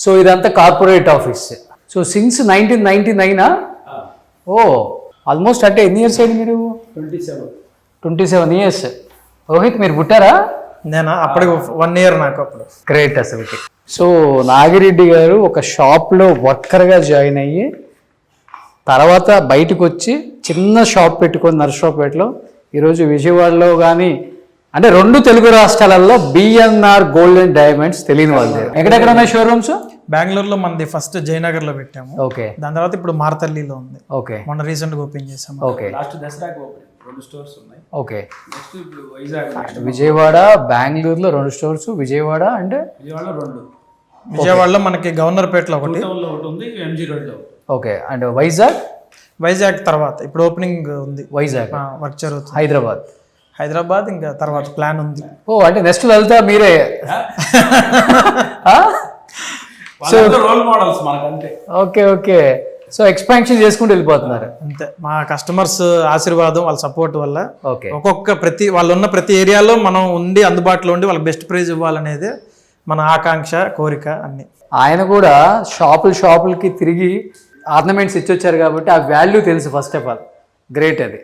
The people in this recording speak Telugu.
సో ఇదంతా కార్పొరేట్ ఆఫీస్. సో సిన్స్ 1999 ఓ ఆల్మోస్ట్ అంటే ఎన్ని ఇయర్స్ అయింది మీరు? 27 ఇయర్స్. రోహిత్ మీరు పుట్టారా? నేను అప్పటికి 1 year నాకు అప్పుడు. గ్రేట్ అసలుకి. సో నాగిరెడ్డి గారు ఒక షాప్లో వర్కర్గా జాయిన్ అయ్యి తర్వాత బయటకు వచ్చి చిన్న షాప్ పెట్టుకొని నర్సరావుపేటలో ఈరోజు విజయవాడలో కానీ అంటే 2 తెలుగు రాష్ట్రాలలో బిఎన్ఆర్ గోల్డ్ అండ్ డైమండ్స్ తెలియని వాళ్ళు లేరు. ఎక్కడెక్కడ ఉన్నాయి షోరూమ్స్? బెంగళూరులో మనది ఫస్ట్ జయనగర్ లో పెట్టాము. ఓకే. దాని తర్వాత ఇప్పుడు మార్తల్లిలో ఉంది. ఓకే. మొన్న రీసెంట్ గా ఓపెన్ చేసాము. ఓకే. లాస్ట్ దసరాకి 2 స్టోర్స్ ఉన్నాయి. ఓకే. నెక్స్ట్ ఇప్పుడు వైజాగ్, విజయవాడ, బెంగళూరులో 2 స్టోర్స్, విజయవాడ అంటే విజయవాడలో 2, విజయవాడలో మనకి గవర్నర్పేటలో ఒకటి, టౌన్లో ఒకటి ఉంది, ఎంజీ రోడ్లో. ఓకే. అండ్ వైజాగ్ తర్వాత ఇప్పుడు ఓపెనింగ్ ఉంది. వైజాగ్ వర్క్ జరుగుతుంది. హైదరాబాద్ ఇంకా తర్వాత ప్లాన్ ఉంది. ఓ అంటే నెక్స్ట్ వెళ్తా మీరే. రోల్ మోడల్స్ మనకంటే. Okay okay. సో ఎక్స్పాన్షన్ చేసుకుంటూ వెళ్ళిపోతున్నారు అంతే. మా కస్టమర్స్ ఆశీర్వాదం, వాళ్ళ సపోర్ట్ వల్ల ఓకే. వాళ్ళు ఉన్న ప్రతి ఏరియాలో మనం ఉండి అందుబాటులో ఉండి వాళ్ళకి బెస్ట్ ప్రైజ్ ఇవ్వాలనేది మన ఆకాంక్ష, కోరిక అన్ని. ఆయన కూడా షాపులకి తిరిగి ఆర్నమెంట్స్ ఇచ్చొచ్చారు కాబట్టి ఆ వాల్యూ తెలుసు. ఫస్ట్ ఆఫ్ ఆల్ గ్రేట్ అది.